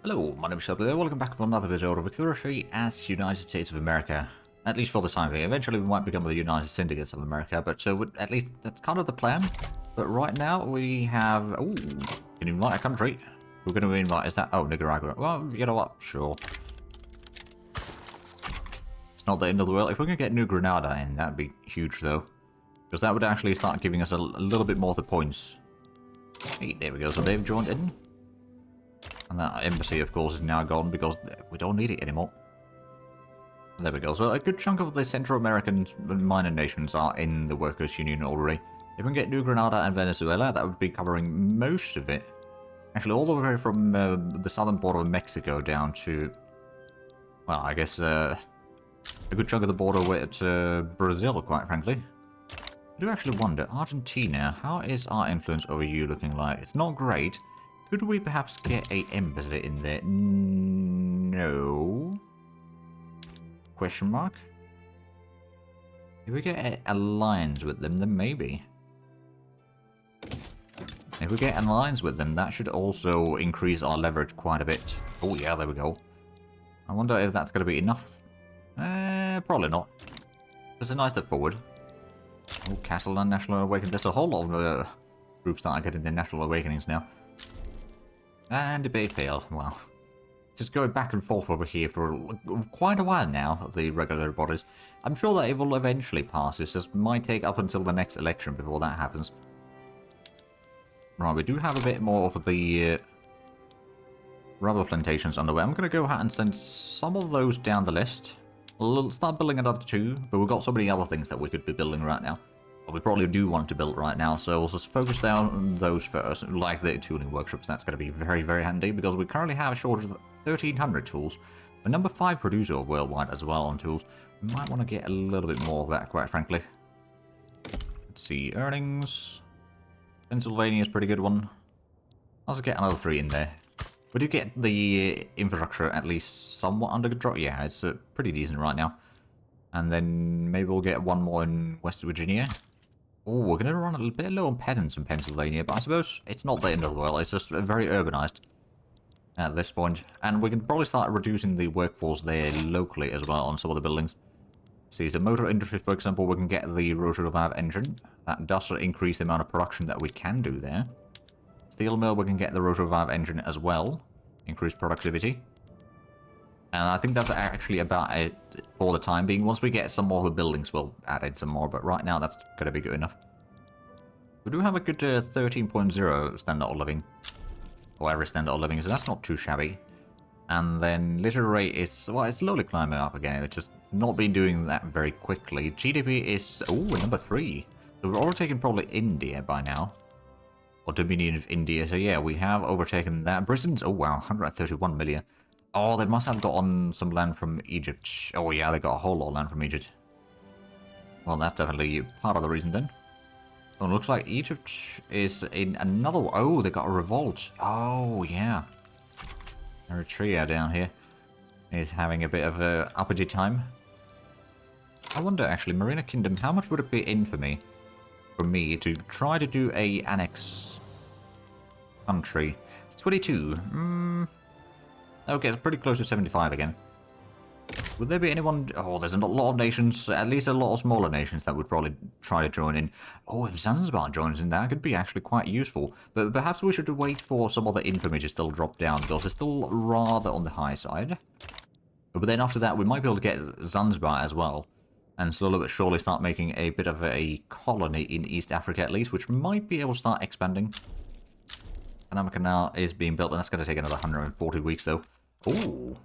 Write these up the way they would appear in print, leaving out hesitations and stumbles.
Hello, my name is Sheldon. Welcome back for another video of Victory as United States of America. At least for the time being. Eventually we might become the United Syndicates of America, but at least that's kind of the plan. But right now we have... Oh, can you invite a country? We're going to invite... Is that... Oh, Nicaragua. Well, you know what? Sure. It's not the end of the world. If we can get New Granada in, that'd be huge though. Because that would actually start giving us a little bit more of the points. Hey, there we go. So they've joined in. And that embassy, of course, is now gone because we don't need it anymore. There we go. So a good chunk of the Central American minor nations are in the Workers' Union already. If we can get New Granada and Venezuela, that would be covering most of it. Actually, all the way from the southern border of Mexico down to... Well, I guess a good chunk of the border to Brazil, quite frankly. I do actually wonder, Argentina, how is our influence over you looking like? It's not great. Could we perhaps get a embassy in there? No. Question mark? If we get an alliance with them, then maybe. If we get an alliance with them, that should also increase our leverage quite a bit. Oh yeah, there we go. I wonder if that's going to be enough. Probably not. It's a nice step forward. Oh, Castle and National Awakening. There's a whole lot of groups that are getting their National Awakenings now. And debate failed. Well, just going back and forth over here for quite a while now, the regular bodies. I'm sure that it will eventually pass. It just might take up until the next election before that happens. Right, we do have a bit more of the rubber plantations underway. I'm going to go ahead and send some of those down the list. We'll start building another two, but we've got so many other things that we could be building right now. We probably do want to build right now, so we'll just focus down on those first, like the tooling workshops. That's going to be very, very handy, because we currently have a shortage of 1,300 tools. The number 5 producer worldwide as well on tools. We might want to get a little bit more of that, quite frankly. Let's see, earnings. Pennsylvania is a pretty good one. I'll just get another 3 in there. We do get the infrastructure at least somewhat under control. Yeah, it's pretty decent right now. And then maybe we'll get one more in West Virginia. Oh, we're going to run a little bit low on peasants in Pennsylvania, but I suppose it's not the end of the world. It's just very urbanized at this point. And we can probably start reducing the workforce there locally as well on some of the buildings. See, the motor industry, for example, we can get the rotary valve engine. That does increase the amount of production that we can do there. Steel mill, we can get the rotary valve engine as well. Increase productivity. And I think that's actually about it for the time being. Once we get some more of the buildings, we'll add in some more. But right now, that's going to be good enough. We do have a good 13.0 standard of living. Or average standard of living, so that's not too shabby. And then litter rate is, well, it's slowly climbing up again. It's just not been doing that very quickly. GDP is, oh, number 3. So we've overtaken probably India by now. Or Dominion of India. So yeah, we have overtaken that. Britain's, oh wow, 131 million. Oh, they must have gotten some land from Egypt. Oh yeah, they got a whole lot of land from Egypt. Well, that's definitely part of the reason then. Oh, it looks like Egypt is in another... Oh, they got a revolt. Oh, yeah. Eritrea down here is having a bit of a uppity time. I wonder, actually, Marina Kingdom, how much would it be in for me to try to do a annex country? It's 22. Okay, it's pretty close to 75 again. Would there be anyone... Oh, there's a lot of nations, at least a lot of smaller nations that would probably try to join in. Oh, if Zanzibar joins in, that could be actually quite useful. But perhaps we should wait for some of the infamy to still drop down, because it's still rather on the high side. But then after that, we might be able to get Zanzibar as well. And slowly but surely start making a bit of a colony in East Africa at least, which might be able to start expanding. Panama Canal is being built, and that's going to take another 140 weeks though. Ooh.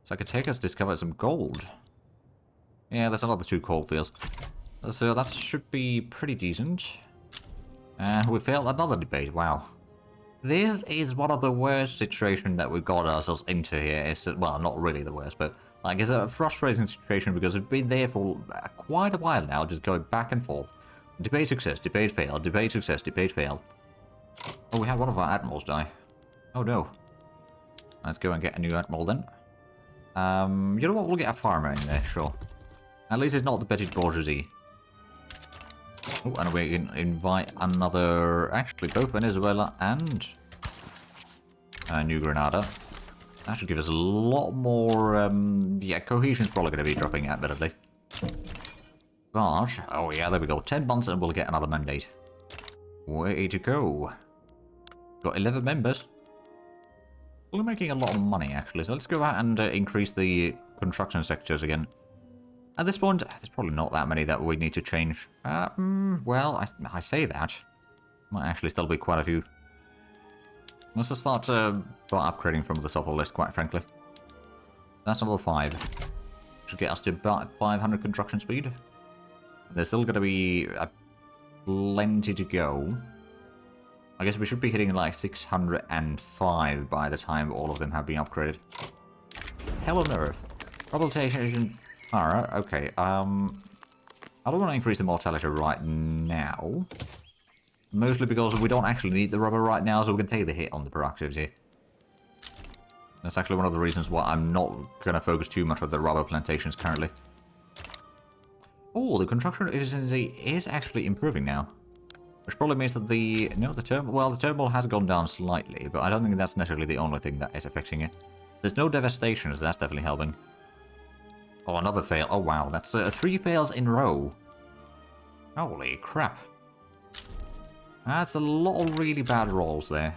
So I could take us discover some gold. Yeah, there's another 2 coal fields. So that should be pretty decent. And we failed another debate. Wow. This is one of the worst situations that we got ourselves into here. It's, well, not really the worst, but like it's a frustrating situation because we've been there for quite a while now, just going back and forth. Debate success, debate fail, debate success, debate fail. Oh, we had one of our admirals die. Oh no. Let's go and get a new admiral then. You know what? We'll get a farmer in there, sure. At least it's not the petty bourgeoisie. Oh, and we can invite another... Actually, both Venezuela and New Granada. That should give us a lot more, yeah, cohesion's probably going to be dropping, admittedly. But, oh yeah, there we go. 10 months and we'll get another mandate. Way to go. Got 11 members. We're making a lot of money, actually, so let's go out and increase the construction sectors again. At this point, there's probably not that many that we need to change. Well, I say that. Might actually still be quite a few. Let's just start upgrading from the top of the list, quite frankly. That's level 5. Should get us to about 500 construction speed. There's still going to be plenty to go. I guess we should be hitting like 605 by the time all of them have been upgraded. Hell on earth. Rehabilitation. Alright, okay. I don't want to increase the mortality right now. Mostly because we don't actually need the rubber right now, so we can take the hit on the productivity. That's actually one of the reasons why I'm not going to focus too much on the rubber plantations currently. Oh, the construction efficiency is actually improving now. Which probably means that the turmoil has gone down slightly, but I don't think that's necessarily the only thing that is affecting it. There's no devastation, so that's definitely helping. Oh, another fail. Oh, wow. That's 3 fails in a row. Holy crap. That's a lot of really bad rolls there.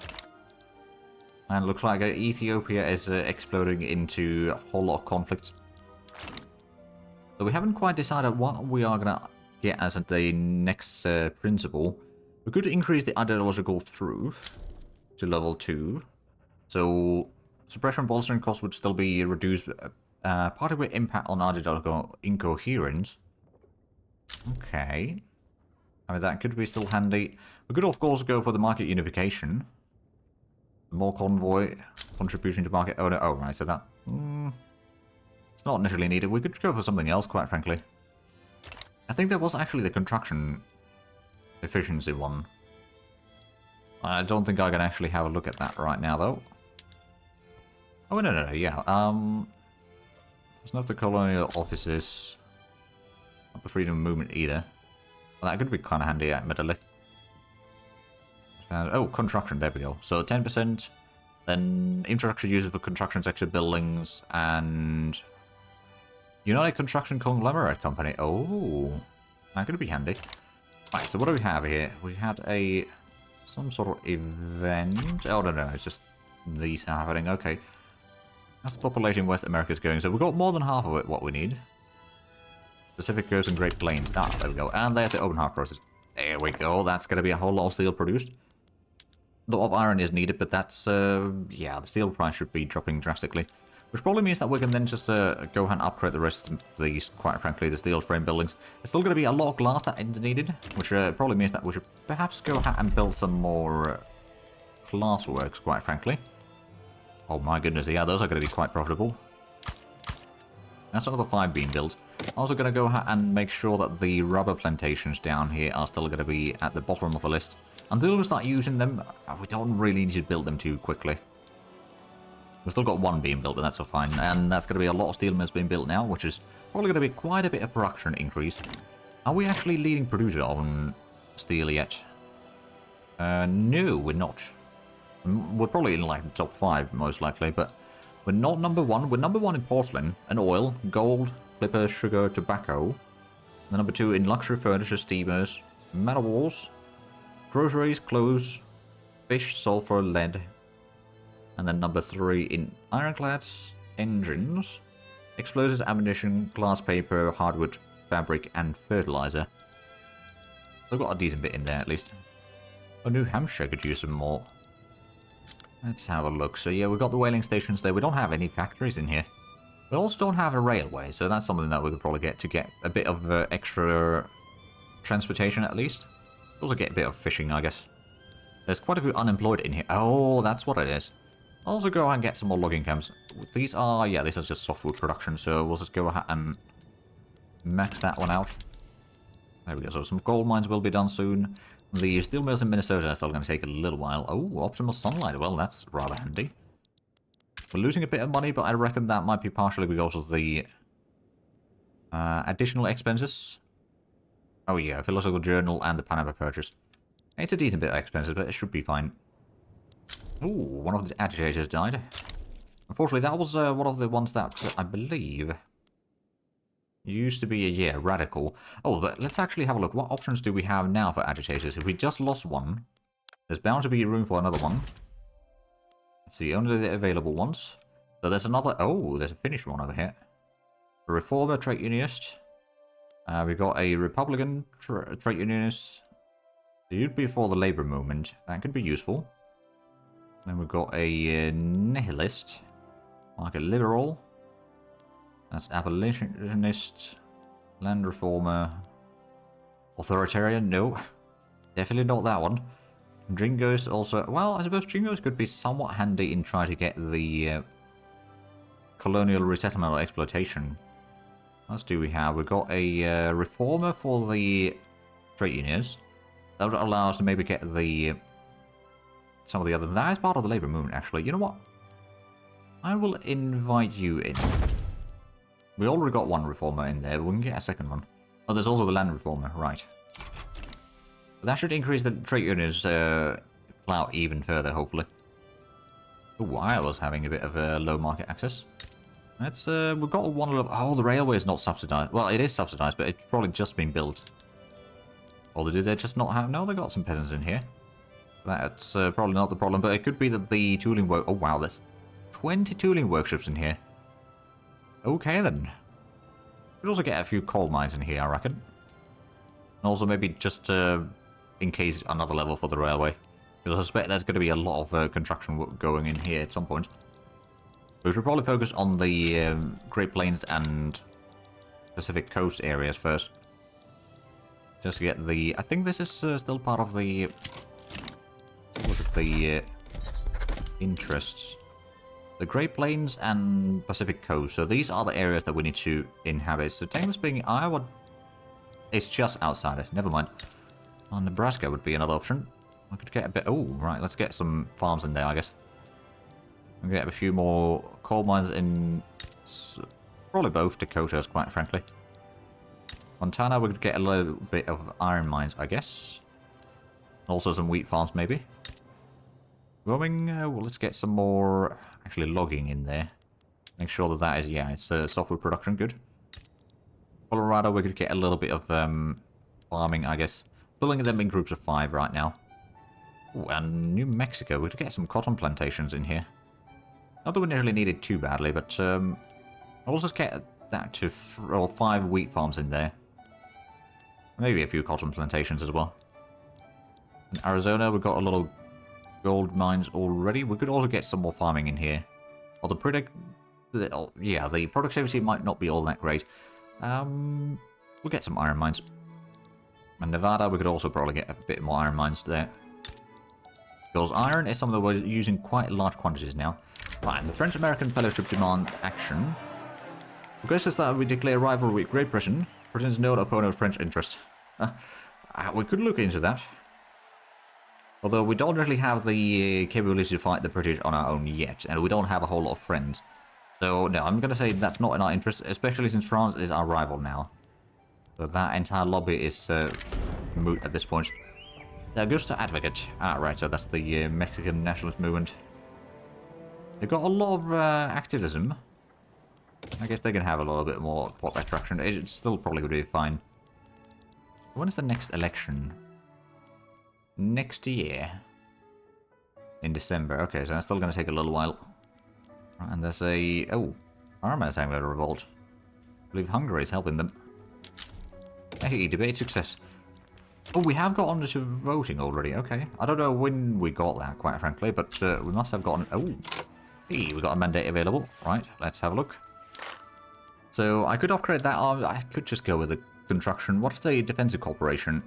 And it looks like Ethiopia is exploding into a whole lot of conflicts. So we haven't quite decided what we are going to get as the next principle. We could increase the ideological truth to level 2. So suppression bolstering cost would still be reduced, partly with impact on ideological incoherence. Okay. I mean, that could be still handy. We could, of course, go for the market unification. More convoy contribution to market. Oh, no. Oh, right. So that... it's not necessarily needed. We could go for something else, quite frankly. I think there was actually the construction efficiency one. I don't think I can actually have a look at that right now, though. Oh, no, yeah. There's not the colonial offices. Not the freedom of movement either. Well, that could be kind of handy, admittedly. Oh, construction, there we go. So 10%, then infrastructure used for construction sector buildings, and United Construction Conglomerate Company. Oh, that could be handy. Right, so what do we have here? We had some sort of event. Oh, no, it's just these happening. Okay. That's the population West America is going. So we've got more than half of it, what we need. Pacific Coast and Great Plains. Ah, there we go. And there's the open heart process. There we go. That's going to be a whole lot of steel produced. A lot of iron is needed, but that's, yeah, the steel price should be dropping drastically. Which probably means that we can then just go ahead and upgrade the rest of these, quite frankly, the steel frame buildings. It's still going to be a lot of glass that is needed, which probably means that we should perhaps go ahead and build some more glass works, quite frankly. Oh my goodness, yeah, those are going to be quite profitable. That's another 5 being built. Also going to go ahead and make sure that the rubber plantations down here are still going to be at the bottom of the list. Until we start using them, we don't really need to build them too quickly. We've still got 1 being built, but that's all fine. And that's going to be a lot of steel mills being built now, which is probably going to be quite a bit of production increase. Are we actually leading producer on steel yet? No, we're not. We're probably in like the top 5, most likely, but we're not number 1. We're number 1 in porcelain and oil, gold, clipper, sugar, tobacco. And number 2 in luxury furniture, steamers, metal walls, groceries, clothes, fish, sulfur, lead. And then number 3 in ironclads, engines, explosives, ammunition, glass, paper, hardwood, fabric, and fertilizer. They've got a decent bit in there, at least. Oh, New Hampshire could use some more. Let's have a look. So yeah, we've got the whaling stations there. We don't have any factories in here. We also don't have a railway, so that's something that we could probably get to get a bit of extra transportation, at least. Also get a bit of fishing, I guess. There's quite a few unemployed in here. Oh, that's what it is. Also go ahead and get some more logging camps. These are, yeah, this is just softwood production, so we'll just go ahead and max that one out. There we go, so some gold mines will be done soon. The steel mills in Minnesota are still going to take a little while. Oh, optimal sunlight, well, that's rather handy. We're losing a bit of money, but I reckon that might be partially because of the additional expenses. Oh yeah, Philosophical Journal and the Panama Purchase. It's a decent bit of expenses, but it should be fine. Ooh, one of the agitators died. Unfortunately, that was one of the ones that I believe used to be a, yeah, radical. Oh, but let's actually have a look. What options do we have now for agitators? If we just lost one, there's bound to be room for another one. Let's see, only the available ones. So there's another... Oh, there's a Finnish one over here. A reformer trade unionist. We've got a Republican trade unionist. So you'd be for the labor movement. That could be useful. Then we've got a nihilist. Like a liberal. That's abolitionist. Land reformer. Authoritarian? No. Definitely not that one. Jingos also... Well, I suppose Jingos could be somewhat handy in trying to get the colonial resettlement or exploitation. What else do we have? We've got a reformer for the trade unions. That would allow us to maybe get the... some of the other... That is part of the labor movement, actually. You know what? I will invite you in. We already got one reformer in there, but we can get a second one. Oh, there's also the land reformer, right. That should increase the trade unions clout even further, hopefully. Ooh, I was having a bit of low market access. Let's, we've got one of... Oh, the railway is not subsidized. Well, it is subsidized, but it's probably just been built. Or do they just not have... No, they got some peasants in here. That's probably not the problem, but it could be that the tooling work... Oh, wow, there's 20 tooling workshops in here. Okay, then. Could also get a few coal mines in here, I reckon. And also maybe just in case another level for the railway. Because I suspect there's going to be a lot of construction work going in here at some point. We should probably focus on the Great Plains and Pacific Coast areas first. Just to get the... I think this is still part of the... Let's look at the interests. The Great Plains and Pacific Coast. So these are the areas that we need to inhabit. So technically speaking, Iowa... It's just outside it. Never mind. Well, Nebraska would be another option. I could get a bit... Oh, right. Let's get some farms in there, I guess. We'll get a few more coal mines in... Probably both Dakotas, quite frankly. Montana, we could get a little bit of iron mines, I guess. Also some wheat farms, maybe. Growing... well, let's get some more... Actually, logging in there. Make sure that that is... Yeah, it's softwood production. Good. Colorado, we could get a little bit of farming, I guess. Building them in groups of 5 right now. Ooh, and New Mexico, we could get some cotton plantations in here. Not that we nearly need it too badly, but I'll just get that to 5 wheat farms in there. Maybe a few cotton plantations as well. In Arizona, we've got a lot of gold mines already. We could also get some more farming in here. Well, the productivity might not be all that great. We'll get some iron mines. And Nevada, we could also probably get a bit more iron mines there. Because iron is something that we're using quite large quantities now. Right, and the French-American Fellowship demand action. Requests that we declare rivalry with Great Britain. Britain's known opponent of French interests. We could look into that. Although we don't really have the capability to fight the British on our own yet. And we don't have a whole lot of friends. So, no, I'm going to say that's not in our interest. Especially since France is our rival now. So that entire lobby is moot at this point. The Augusta Advocate. Ah, right, so that's the Mexican nationalist movement. They've got a lot of activism. I guess they can have a little bit more pop attraction. It's still probably going to be fine. When is the next election? Next year. In December. Okay, so that's still going to take a little while. Right, and there's a... Oh, Parma is having a revolt. I believe Hungary is helping them. Hey, debate success. Oh, we have got on to voting already. Okay. I don't know when we got that, quite frankly, but we must have gotten... Oh, hey, we got a mandate available. Right, let's have a look. So, I could upgrade that. I could just go with the construction. What's the defensive corporation?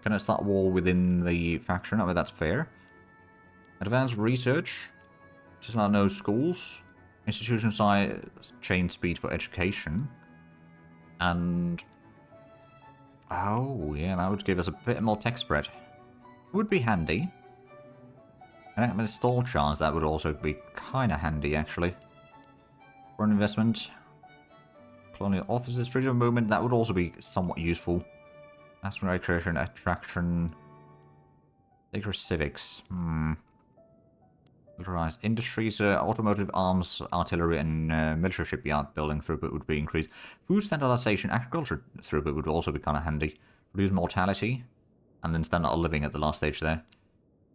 Can I start war within the faction? I mean, that's fair. Advanced research. Just not no schools. Institution size, chain speed for education. And... Oh, yeah, that would give us a bit more tech spread. Would be handy. And a stall chance, that would also be kind of handy, actually. Foreign investment. Colonial offices, freedom of movement, that would also be somewhat useful. National recreation, attraction. Sacred civics. Militarized industries, automotive, arms, artillery, and military shipyard building throughput would be increased. Food standardization, agriculture throughput would also be kind of handy. Reduce mortality, and then standard of living at the last stage there.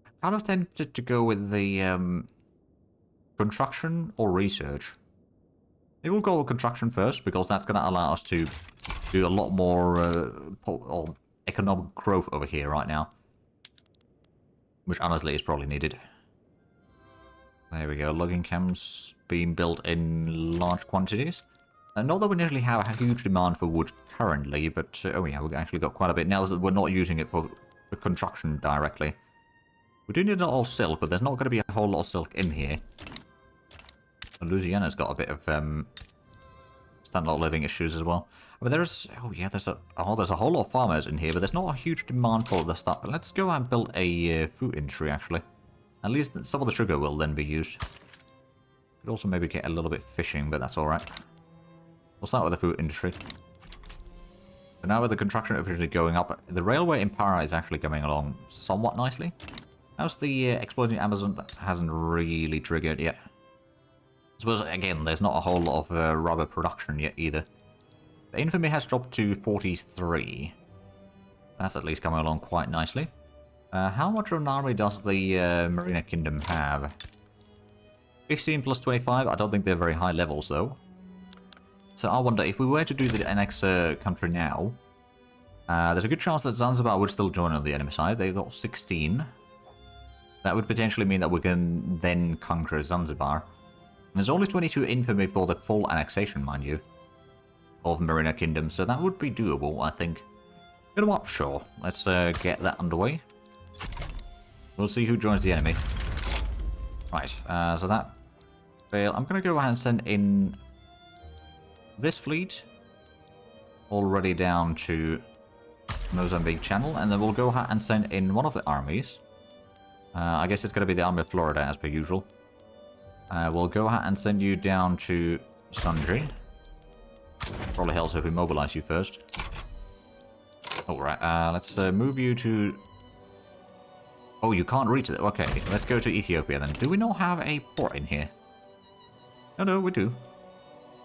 I kind of tempted to go with the construction or research. Maybe we'll go with construction first, because that's going to allow us to do a lot more economic growth over here right now. Which honestly is probably needed. There we go, logging camps being built in large quantities. Not that we necessarily have a huge demand for wood currently, but oh yeah, we've actually got quite a bit now that we're not using it for construction directly. We do need a lot of silk, but there's not going to be a whole lot of silk in here. Louisiana's got a bit of standard of living issues as well. But there's, oh yeah, there's a whole lot of farmers in here, but there's not a huge demand for the stuff. But let's go and build a food industry actually. At least some of the sugar will then be used. Could also maybe get a little bit fishing, but that's alright. We'll start with the food industry. So now with the construction efficiency going up, the railway in Para is actually coming along somewhat nicely. How's the exploiting Amazon? That hasn't really triggered yet. I suppose, again, there's not a whole lot of rubber production yet either. The infamy has dropped to 43. That's at least coming along quite nicely. How much of an army does the Marina Kingdom have? 15 plus 25, I don't think they're very high levels though. So I wonder, if we were to do the annex country now, there's a good chance that Zanzibar would still join on the enemy side. They've got 16. That would potentially mean that we can then conquer Zanzibar. And there's only 22 infamy for the full annexation, mind you, of Marina Kingdom, so that would be doable, I think. You know what? Sure. Let's get that underway. We'll see who joins the enemy. Right, so that failed. I'm going to go ahead and send in this fleet already down to Mozambique Channel, and then we'll go ahead and send in one of the armies. I guess it's going to be the Army of Florida as per usual. We'll go ahead and send you down to Sundry. Probably helps if we mobilize you first. Alright, let's move you to... Oh, you can't reach it. Okay, let's go to Ethiopia then. Do we not have a port in here? Oh, no, we do.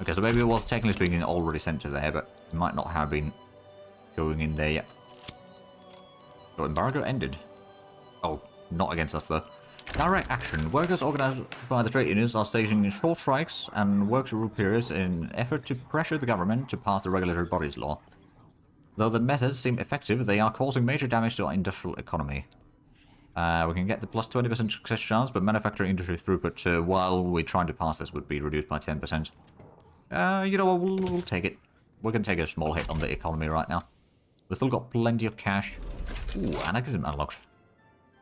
Okay, so maybe it was technically speaking already sent to there, but it might not have been going in there yet. So embargo ended. Oh, not against us though. Direct action. Workers organized by the trade unions are staging short strikes and work rule periods in an effort to pressure the government to pass the regulatory bodies law. Though the methods seem effective, they are causing major damage to our industrial economy. We can get the plus 20% success chance, but manufacturing industry throughput while we're trying to pass this would be reduced by 10%. You know what, we'll take it. We're going to take a small hit on the economy right now. We've still got plenty of cash. Ooh, anarchism unlocked.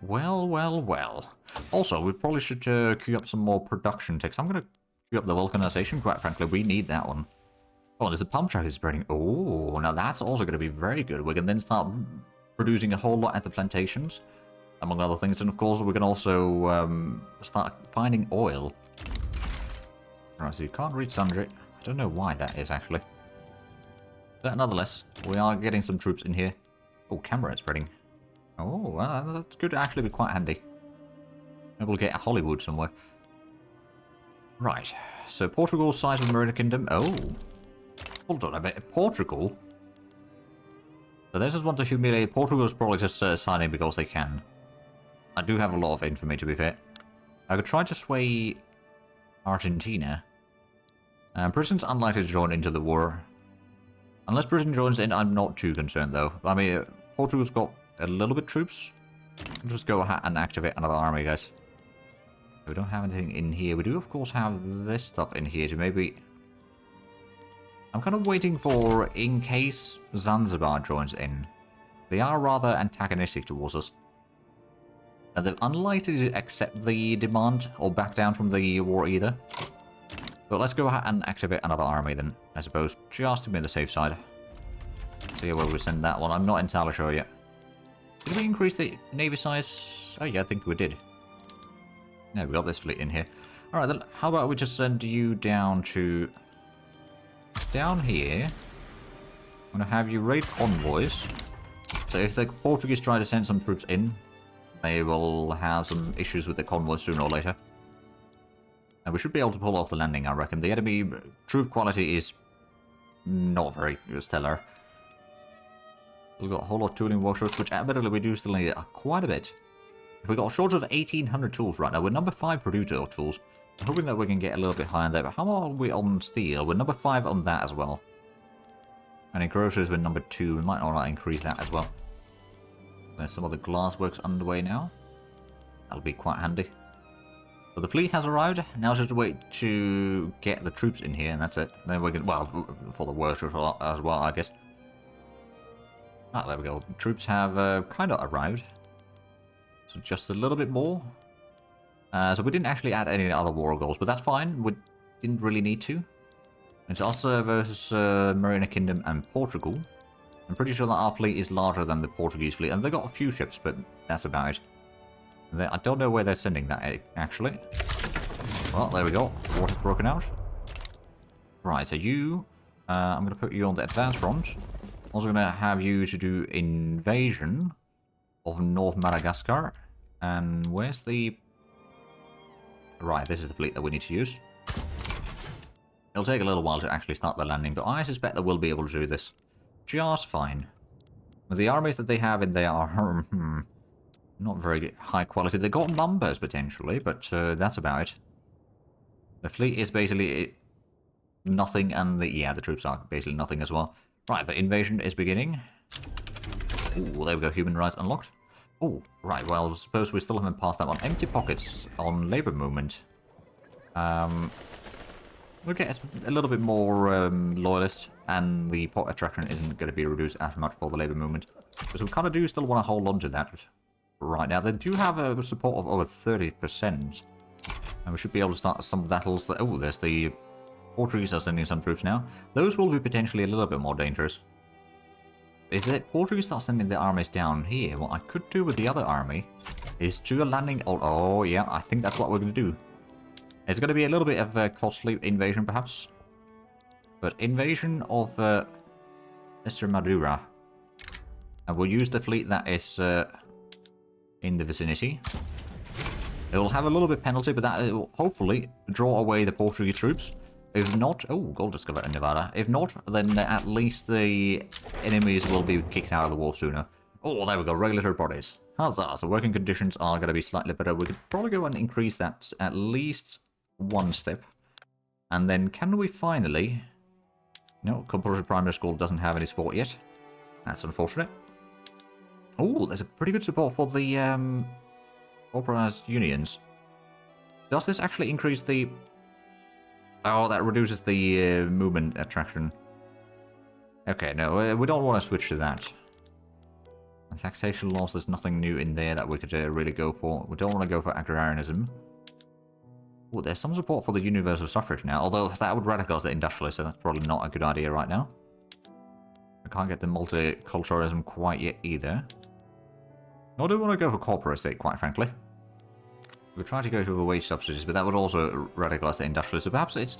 Well, well, well. Also, we probably should queue up some more production ticks. I'm going to queue up the vulcanization, quite frankly. We need that one. Oh, there's the pump track is spreading. Oh, now that's also going to be very good. We can then start producing a whole lot at the plantations, among other things. And of course, we can also start finding oil. Right, so you can't reach Sundry. I don't know why that is, actually. But nonetheless, we are getting some troops in here. Oh, camera is spreading. Oh, that's good to actually be quite handy. Maybe we'll get a Hollywood somewhere. Right, so Portugal's size of Marina Kingdom. Oh, hold on a bit. Portugal? So they just want to humiliate. Portugal's probably just signing because they can. I do have a lot of infamy, to be fair. I could try to sway Argentina. Britain's unlikely to join into the war. Unless Britain joins in, I'm not too concerned, though. I mean, Portugal's got a little bit troops. We'll just go ahead and activate another army, guys. We don't have anything in here. We do, of course, have this stuff in here to maybe... I'm kind of waiting for in case Zanzibar joins in. They are rather antagonistic towards us. And they're unlikely to accept the demand or back down from the war either. But let's go ahead and activate another army then, I suppose, just to be on the safe side. See where we send that one. I'm not entirely sure yet. Did we increase the navy size? Oh yeah, I think we did. Yeah, we got this fleet in here. Alright then, how about we just send you down to... down here. I'm going to have you raid convoys. So if the Portuguese try to send some troops in, they will have some issues with the convoys sooner or later. And we should be able to pull off the landing, I reckon. The enemy troop quality is not very stellar. We've got a whole lot of tooling workshops, which admittedly we do still need quite a bit. We've got a shortage of 1,800 tools right now. We're number 5 producer of tools. I'm hoping that we can get a little bit higher there. But how are we on steel? We're number 5 on that as well. And in groceries we're number 2. We might want to increase that as well. There's some of the glass works underway now. That'll be quite handy. So the fleet has arrived. Now it's just to wait to get the troops in here, and that's it. Then we can, well, for the workshops as well, I guess. Ah, there we go. The troops have kind of arrived. So just a little bit more. So we didn't actually add any other war goals, but that's fine. We didn't really need to. It's us versus Marina Kingdom and Portugal. I'm pretty sure that our fleet is larger than the Portuguese fleet, and they've got a few ships, but that's about it. I don't know where they're sending that, actually. Well, there we go. Water's broken out. Right, so you... I'm going to put you on the advance front. Also going to have you to do invasion of North Madagascar. And where's the... Right, this is the fleet that we need to use. It'll take a little while to actually start the landing, but I suspect that we'll be able to do this just fine. The armies that they have in there are... not very high quality. They've got numbers, potentially, but that's about it. The fleet is basically nothing, and the troops are basically nothing as well. Right, the invasion is beginning. Ooh, there we go. Human rights unlocked. Oh, right, well, I suppose we still haven't passed that one. Empty pockets on labor movement. We'll get a little bit more loyalists, and the pot attraction isn't going to be reduced as much for the labor movement. Because we kind of do still want to hold on to that right now. They do have a support of over 30%. And we should be able to start some battles. Oh, there's the Portuguese are sending some troops now. Those will be potentially a little bit more dangerous. If the Portuguese start sending their armies down here, what I could do with the other army is do a landing... Oh, yeah, I think that's what we're going to do. It's going to be a little bit of a costly invasion, perhaps. But invasion of Extremadura. And we'll use the fleet that is in the vicinity. It will have a little bit penalty, but that will hopefully draw away the Portuguese troops. If not... Oh, gold discovered in Nevada. If not, then at least the enemies will be kicked out of the war sooner. Oh, there we go. Regulatory bodies. Huzzah. So working conditions are going to be slightly better. We could probably go and increase that at least one step. And then can we finally... No, compulsory primary school doesn't have any support yet. That's unfortunate. Oh, there's a pretty good support for the authorized unions. Does this actually increase the... Oh, that reduces the movement attraction. Okay, no, we don't want to switch to that. And taxation laws, there's nothing new in there that we could really go for. We don't want to go for agrarianism. Oh, there's some support for the universal suffrage now, although that would radicalize the industrialists, so that's probably not a good idea right now. I can't get the multiculturalism quite yet either. Nor do we want to go for corporate state, quite frankly. We'll try to go through the wage subsidies, but that would also radicalize the industrialists, so perhaps it's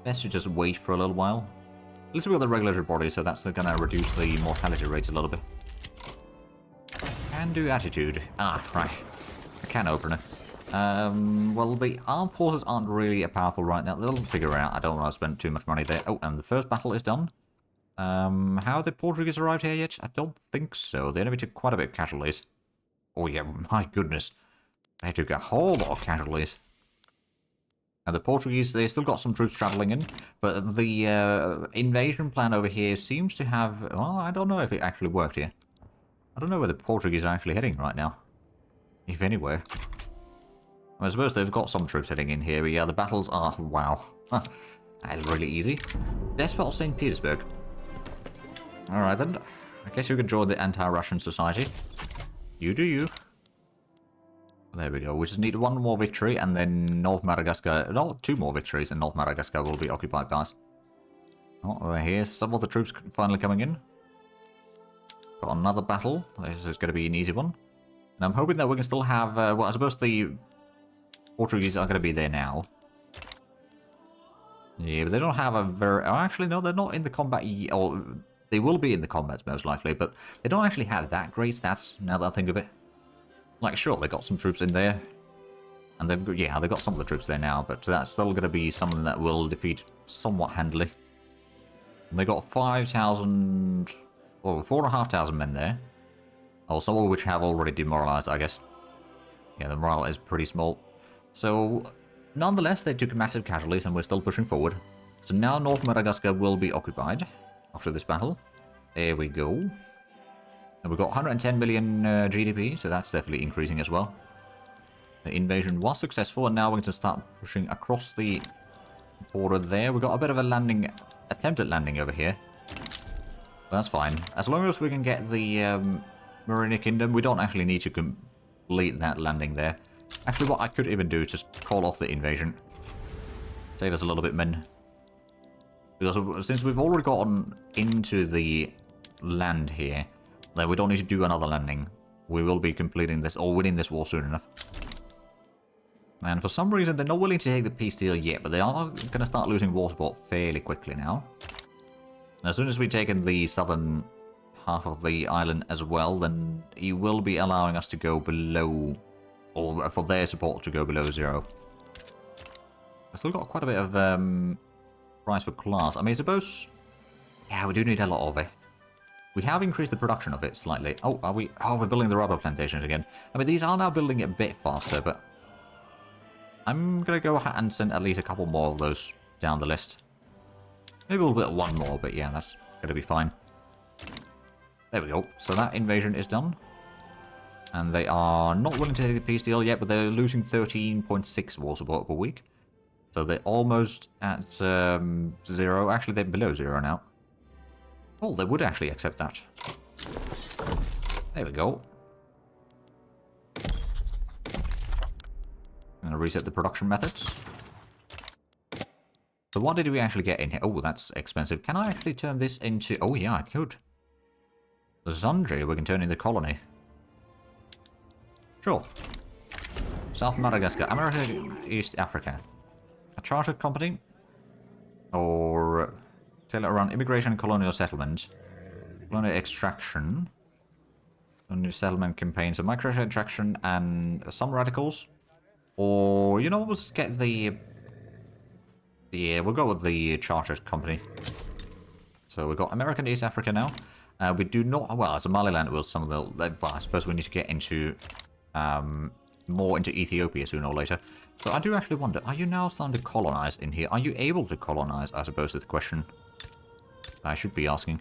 best to just wait for a little while. At least we've got the regulatory body, so that's going to reduce the mortality rate a little bit. Can do attitude. Ah, right. A can opener. Well, the armed forces aren't really powerful right now. They'll figure it out. I don't want to spend too much money there. Oh, and the first battle is done. Have the Portuguese arrived here yet? I don't think so. The enemy took quite a bit of casualties. Oh yeah, my goodness. They took a whole lot of casualties. And the Portuguese, they still got some troops travelling in, but the invasion plan over here seems to have... Well, I don't know if it actually worked here. I don't know where the Portuguese are actually heading right now. If anywhere. I suppose they've got some troops heading in here, but yeah, the battles are... Wow. That is really easy. Despot of St. Petersburg. Alright then. I guess you can join the anti-Russian society. You do you. There we go. We just need one more victory, and then North Madagascar... No, 2 more victories, and North Madagascar will be occupied by us. Oh, here's some of the troops finally coming in. Got another battle. This is going to be an easy one. And I'm hoping that we can still have... well, I suppose the Portuguese are going to be there now. Yeah, but they don't have a very... Oh, actually, no, they're not in the combat... Or they will be in the combats, most likely, but they don't actually have that great stats, now that I think of it. Like, sure, they got some troops in there. And they've got, yeah, they've got some of the troops there now, but that's still going to be something that will defeat somewhat handily. And they got 5,000, or 4,500 men there. Oh, some of which have already demoralized, I guess. Yeah, the morale is pretty small. So, nonetheless, they took massive casualties and we're still pushing forward. So now North Madagascar will be occupied after this battle. There we go. And we've got 110 million GDP, so that's definitely increasing as well. The invasion was successful, and now we're going to start pushing across the border there. We've got a bit of a landing, attempted landing over here. But that's fine. As long as we can get the Marina Kingdom, we don't actually need to complete that landing there. Actually, what I could even do is just call off the invasion. Save us a little bit, men. Because since we've already gotten into the land here, then we don't need to do another landing. We will be completing this, or winning this war soon enough. And for some reason, they're not willing to take the peace deal yet, but they are going to start losing war support fairly quickly now. And as soon as we've taken the southern half of the island as well, then he will be allowing us to go below, or for their support to go below 0. I've still got quite a bit of price for class. I mean, I suppose, yeah, we do need a lot of it. We have increased the production of it slightly. Oh, are we? Oh, we're building the rubber plantations again. I mean, these are now building it a bit faster, but I'm going to go ahead and send at least a couple more of those down the list. Maybe we'll build one more, but yeah, that's going to be fine. There we go. So that invasion is done. And they are not willing to take the peace deal yet, but they're losing 13.6 war support per week. So they're almost at 0. Actually, they're below 0 now. Oh, they would actually accept that. There we go. I'm going to reset the production methods. So what did we actually get in here? Oh, that's expensive. Can I actually turn this into... Oh, yeah, I could. The Zandri, we can turn into colony. Sure. South Madagascar, America, East Africa. A chartered company? Or... Tell it around immigration and colonial settlement. Colonial extraction. Colonial settlement campaigns. So micro extraction and some radicals. Or, you know, we'll just get the... Yeah, we'll go with the chartered company. So we've got American East Africa now. We do not... Well, Somaliland will some of the... Well, I suppose we need to get into... more into Ethiopia sooner or later. So I do actually wonder, are you now starting to colonize in here? Are you able to colonize, I suppose, is the question I should be asking.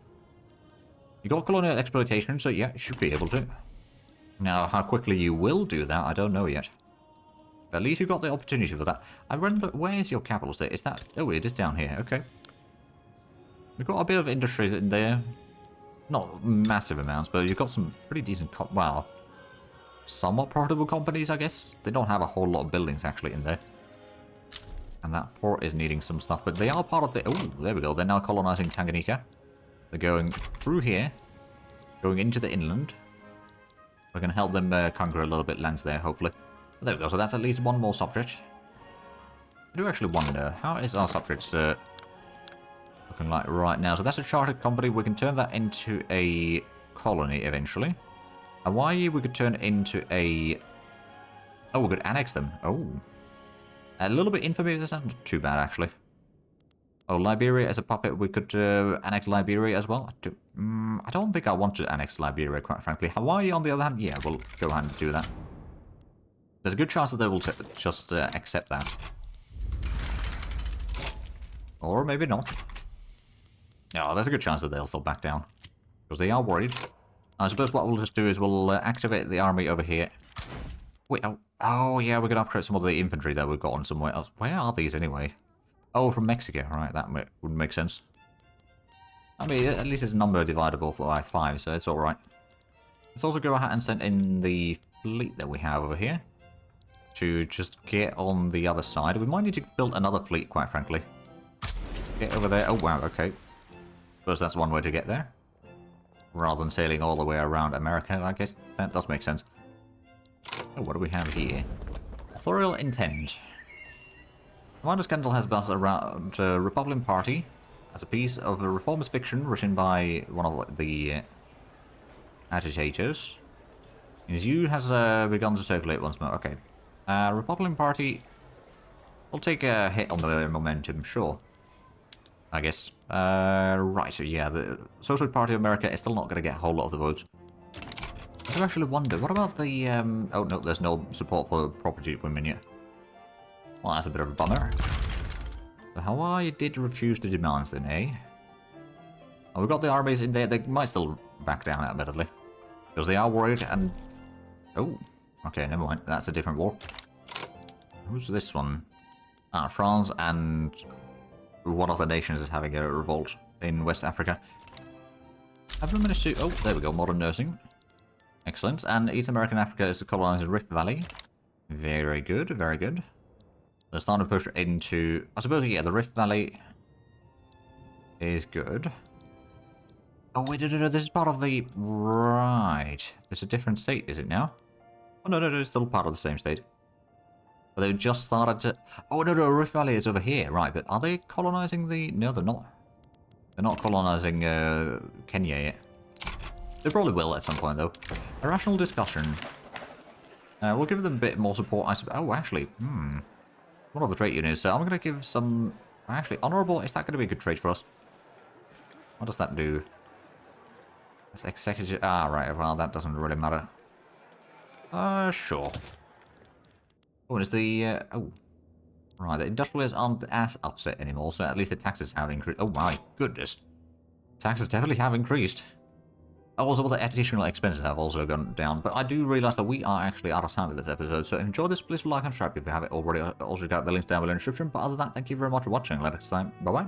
You got colonial exploitation, so yeah, you should be able to. Now, how quickly you will do that, I don't know yet. But at least you got the opportunity for that. I wonder, where is your capital state? Is that... Oh, it is down here, okay. We've got a bit of industries in there. Not massive amounts, but you've got some pretty decent... Well, somewhat profitable companies, I guess. They don't have a whole lot of buildings, actually, in there. And that port is needing some stuff, but they are part of the... Oh, there we go. They're now colonizing Tanganyika. They're going through here, going into the inland. We're going to help them conquer a little bit lands there, hopefully. But there we go. So that's at least one more subject. I do actually wonder, how is our subjects looking like right now? So that's a chartered company. We can turn that into a colony eventually. Hawaii, we could turn into a... Oh, we could annex them. Oh. A little bit infamy. That's not too bad, actually. Oh, Liberia as a puppet. We could annex Liberia as well. I don't think I want to annex Liberia, quite frankly. Hawaii, on the other hand, yeah, we'll go ahead and do that. There's a good chance that they will just accept that. Or maybe not. No, there's a good chance that they'll still back down. Because they are worried. I suppose what we'll just do is we'll activate the army over here. Wait, oh yeah, we can upgrade some of the infantry that we've got on somewhere else. Where are these anyway? Oh, from Mexico, right, that would make sense. I mean, at least it's a number dividable by 5, so it's alright. Let's also go ahead and send in the fleet that we have over here. To just get on the other side. We might need to build another fleet, quite frankly. Get over there. Oh, wow, okay. Suppose that's one way to get there. Rather than sailing all the way around America, I guess. That does make sense. Oh, what do we have here? Authorial intent. Commander Scandal has buzzed around the Republican Party as a piece of a reformist fiction written by one of the agitators. His view has begun to circulate once more. Okay. Republican Party will take a hit on the momentum, sure. I guess. Right, so yeah, the Socialist Party of America is still not going to get a whole lot of the votes. I do actually wonder, what about the, oh no, there's no support for property women yet. Well, that's a bit of a bummer. So Hawaii did refuse the demands then, eh? Oh, we've got the armies in there, they might still back down, admittedly. Because they are worried and... Oh, okay, never mind, that's a different war. Who's this one? Ah, France and... one of the nations is having a revolt in West Africa. Have we managed to... Oh, there we go, modern nursing. Excellent. And East American Africa is colonizing Rift Valley. Very good, very good. They're starting to push into... I suppose, yeah, the Rift Valley is good. Oh, wait, no, this is part of the... Right. This is a different state, is it now? Oh, no, it's still part of the same state. But they just started to... Oh, no, Rift Valley is over here. Right, but are they colonizing the... No, they're not. They're not colonizing Kenya yet. They probably will at some point, though. A rational discussion. We'll give them a bit more support, I suppose. Oh, actually, one of the trait units. So I'm going to give some... Actually, honorable, is that going to be a good trait for us? What does that do? It's executive... Ah, right, well, that doesn't really matter. Sure. Oh, and it's the... oh. Right, the industrialists aren't as upset anymore, so at least the taxes have increased. Oh my goodness. Taxes definitely have increased. Also, the additional expenses have also gone down, but I do realize that we are actually out of time with this episode, so if you enjoyed this, please like and subscribe if you haven't already. Also, got the links down below in the description, but other than that, thank you very much for watching. Next time, bye-bye.